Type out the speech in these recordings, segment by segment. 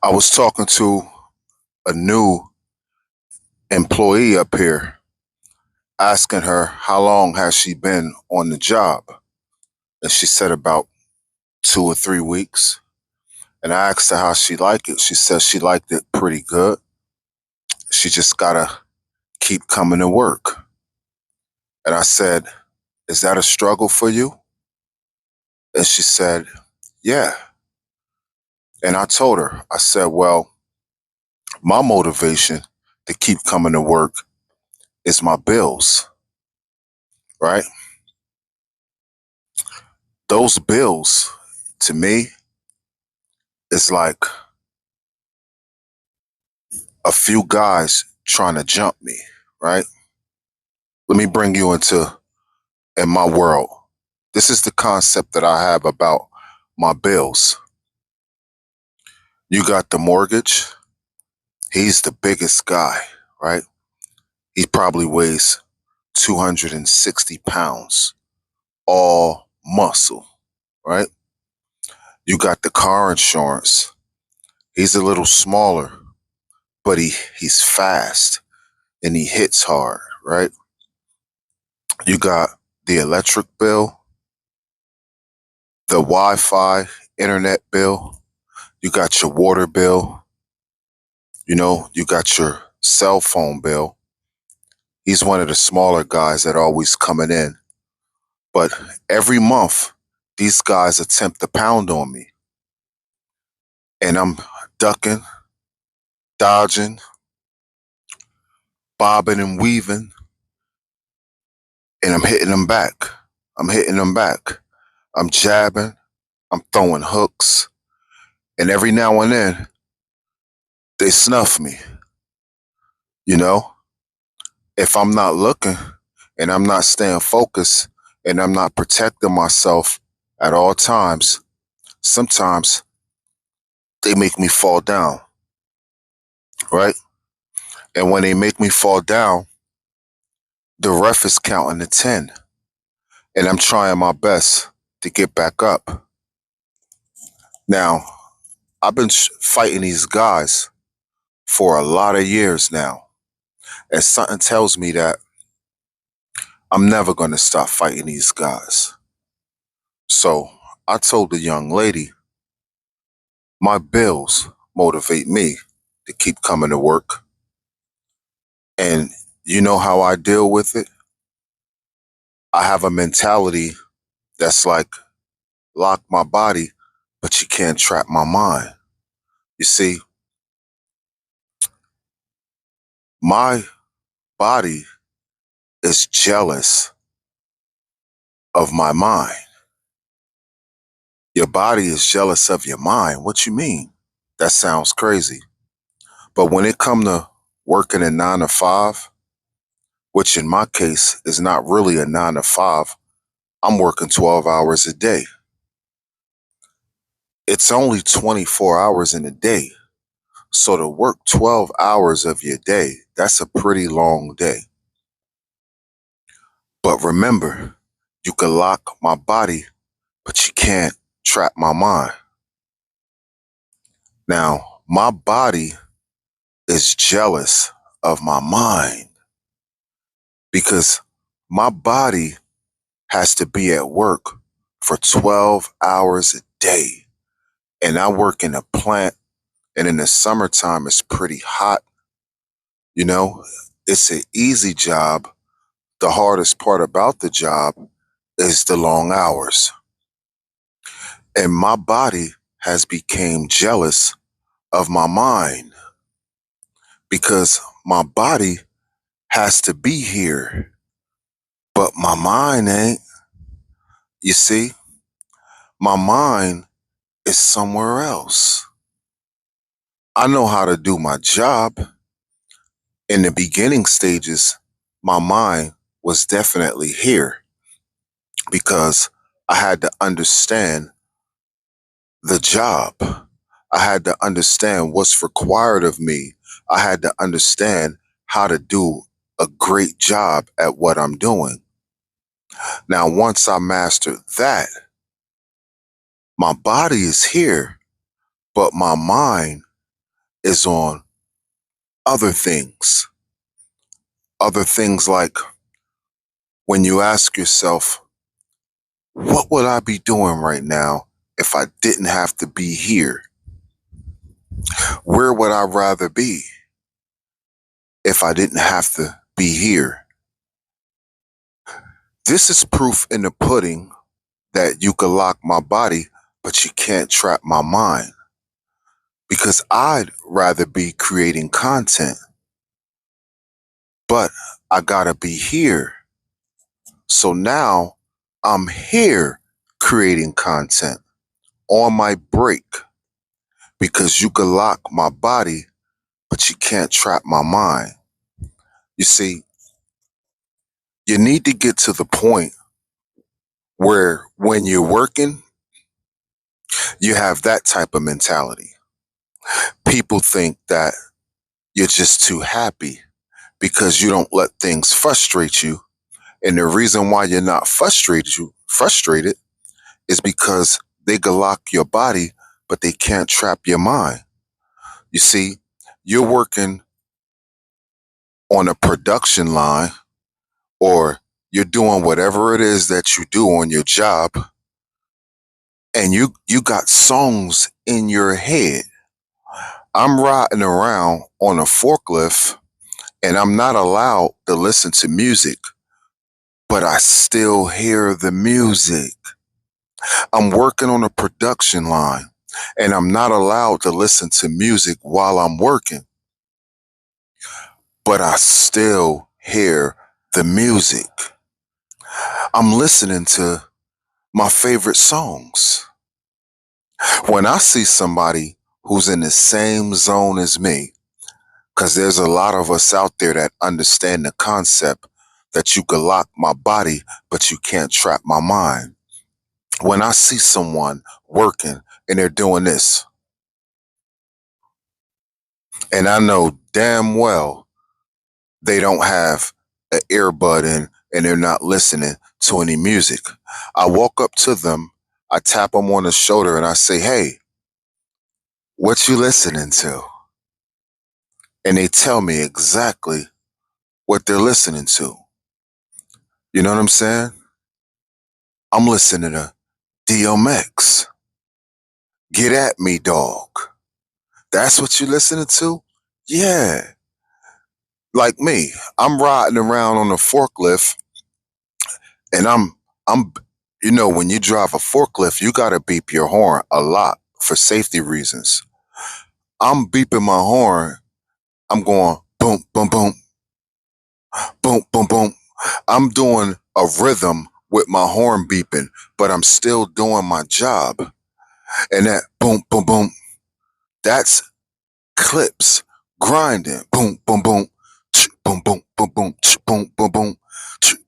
I was talking to a new employee up here, asking her how long has she been on the job, and she said about 2 or 3 weeks. And I asked her how she liked it. She said she liked it pretty good. She just gotta keep coming to work. And I said, "Is that a struggle for you?" And she said, "Yeah." And I told her, I said, "Well, my motivation to keep coming to work is my bills, right? Those bills, to me, is like a few guys trying to jump me, right? Let me bring you in my world. This is the concept that I have about my bills. You got the mortgage. He's the biggest guy, right? He probably weighs 260 pounds, all muscle, right? You got the car insurance. He's a little smaller, but he's fast and he hits hard, right? You got the electric bill, the Wi-Fi, internet bill. You got your water bill. You got your cell phone bill. He's one of the smaller guys that always coming in. But every month, these guys attempt to pound on me. And I'm ducking, dodging, bobbing and weaving, and I'm hitting them back. I'm hitting them back. I'm jabbing, I'm throwing hooks, and every now and then they snuff me, you know? If I'm not looking and I'm not staying focused and I'm not protecting myself at all times, sometimes they make me fall down, right? And when they make me fall down, the ref is counting to 10, and I'm trying my best to get back up. Now, I've been fighting these guys for a lot of years now, and something tells me that I'm never going to stop fighting these guys. So I told the young lady, my bills motivate me to keep coming to work. And you know how I deal with it? I have a mentality that's like, lock my body, but you can't trap my mind. You see, my body is jealous of my mind. Your body is jealous of your mind. What you mean? That sounds crazy. But when it come to working a 9 to 5, which in my case is not really a 9 to 5, I'm working 12 hours a day. It's only 24 hours in a day. So to work 12 hours of your day, that's a pretty long day. But remember, you can lock my body, but you can't trap my mind. Now, my body is jealous of my mind because my body has to be at work for 12 hours a day. And I work in a plant, and in the summertime, it's pretty hot. You know, it's an easy job. The hardest part about the job is the long hours. And my body has become jealous of my mind because my body has to be here, but my mind ain't. You see, my mind is somewhere else. I know how to do my job. In the beginning stages, my mind was definitely here because I had to understand the job. I had to understand what's required of me. I had to understand how to do a great job at what I'm doing. Now, once I mastered that, my body is here, but my mind is on other things. Other things like when you ask yourself, what would I be doing right now if I didn't have to be here? Where would I rather be if I didn't have to be here? This is proof in the pudding that you could lock my body, but you can't trap my mind. Because I'd rather be creating content, but I gotta be here. So now I'm here creating content on my break because you could lock my body, but you can't trap my mind. You see, you need to get to the point where when you're working, you have that type of mentality. People think that you're just too happy because you don't let things frustrate you. And the reason why you're not frustrated is because they can lock your body, but they can't trap your mind. You see, you're working on a production line or you're doing whatever it is that you do on your job and you got songs in your head. I'm riding around on a forklift and I'm not allowed to listen to music, but I still hear the music. I'm working on a production line and I'm not allowed to listen to music while I'm working, but I still hear the music. I'm listening to my favorite songs. When I see somebody who's in the same zone as me, because there's a lot of us out there that understand the concept that you could lock my body, but you can't trap my mind. When I see someone working and they're doing this, and I know damn well they don't have an earbud in and they're not listening to any music, I walk up to them, I tap them on the shoulder and I say, hey, what you listening to? And they tell me exactly what they're listening to. You know what I'm saying? I'm listening to DMX. Get at me, dog. That's what you listening to? Yeah. Like me, I'm riding around on a forklift and I'm when you drive a forklift, you gotta beep your horn a lot for safety reasons. I'm beeping my horn. I'm going boom, boom, boom, boom, boom, boom. I'm doing a rhythm with my horn beeping, but I'm still doing my job. And that boom, boom, boom, that's clips grinding. Boom, boom, boom, boom, boom, boom, boom, boom, boom, boom,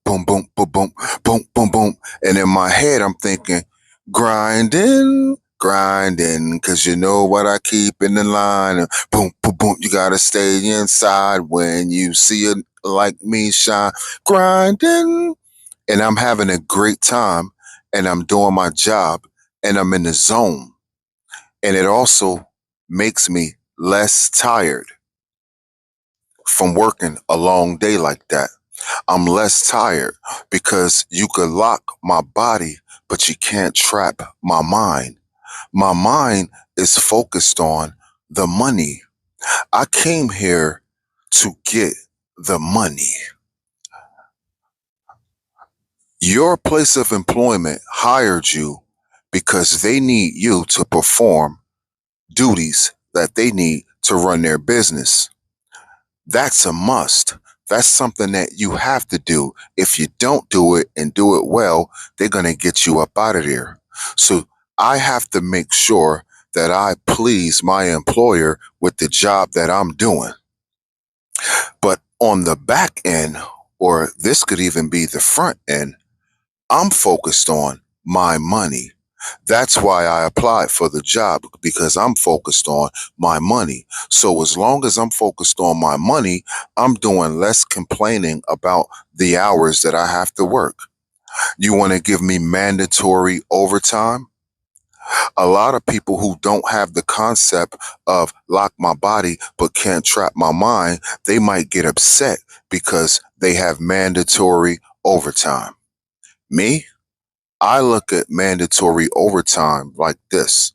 boom, boom, boom, boom, boom, boom, boom. And in my head, I'm thinking, grinding, grinding, because you know what I keep in the line. And boom, boom, boom, you got to stay inside when you see it like me shine. Grinding. And I'm having a great time and I'm doing my job and I'm in the zone. And it also makes me less tired from working a long day like that. I'm less tired because you could lock my body, but you can't trap my mind. My mind is focused on the money. I came here to get the money. Your place of employment hired you because they need you to perform duties that they need to run their business. That's a must. That's something that you have to do. If you don't do it and do it well, they're going to get you up out of there. So I have to make sure that I please my employer with the job that I'm doing. But on the back end, or this could even be the front end, I'm focused on my money. That's why I applied for the job because I'm focused on my money. So as long as I'm focused on my money, I'm doing less complaining about the hours that I have to work. You want to give me mandatory overtime? A lot of people who don't have the concept of lock my body but can't trap my mind, they might get upset because they have mandatory overtime. Me, I look at mandatory overtime like this.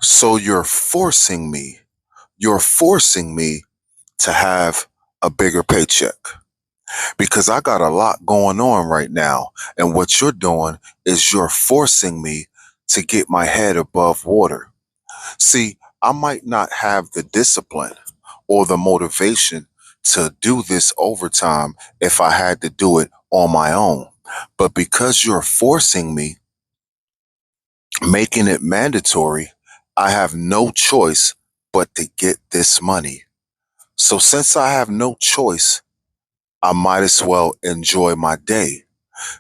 So you're forcing me to have a bigger paycheck because I got a lot going on right now. And what you're doing is you're forcing me to get my head above water. See, I might not have the discipline or the motivation to do this overtime if I had to do it on my own. But because you're forcing me, making it mandatory, I have no choice but to get this money. So since I have no choice, I might as well enjoy my day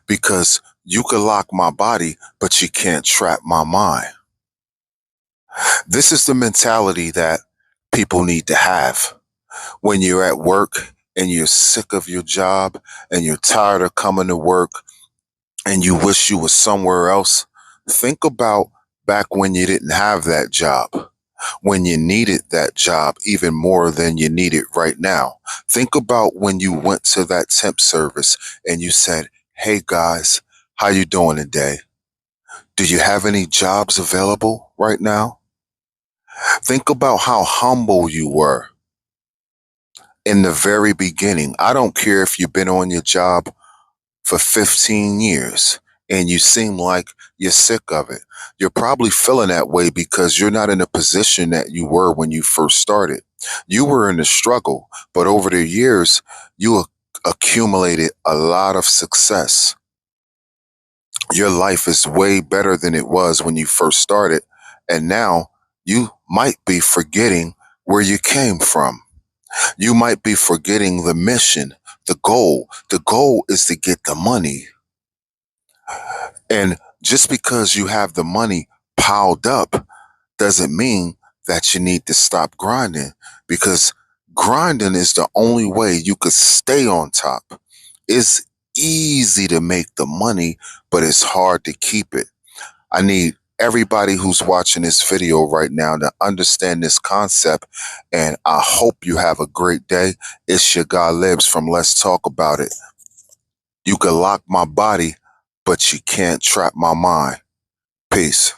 because you can lock my body, but you can't trap my mind. This is the mentality that people need to have when you're at work and you're sick of your job and you're tired of coming to work and you wish you were somewhere else. Think about back when you didn't have that job, when you needed that job even more than you need it right now. Think about when you went to that temp service and you said, "Hey guys, how you doing today? Do you have any jobs available right now?" Think about how humble you were in the very beginning. I don't care if you've been on your job for 15 years and you seem like you're sick of it. You're probably feeling that way because you're not in the position that you were when you first started. You were in the struggle, but over the years, you accumulated a lot of success. Your life is way better than it was when you first started. And now you might be forgetting where you came from. You might be forgetting the mission, the goal. The goal is to get the money. And just because you have the money piled up doesn't mean that you need to stop grinding because grinding is the only way you could stay on top. It's easy to make the money, but it's hard to keep it. I need everybody who's watching this video right now to understand this concept, and I hope you have a great day. It's your guy Libs from Let's Talk About It. You can lock my body, but you can't trap my mind. Peace.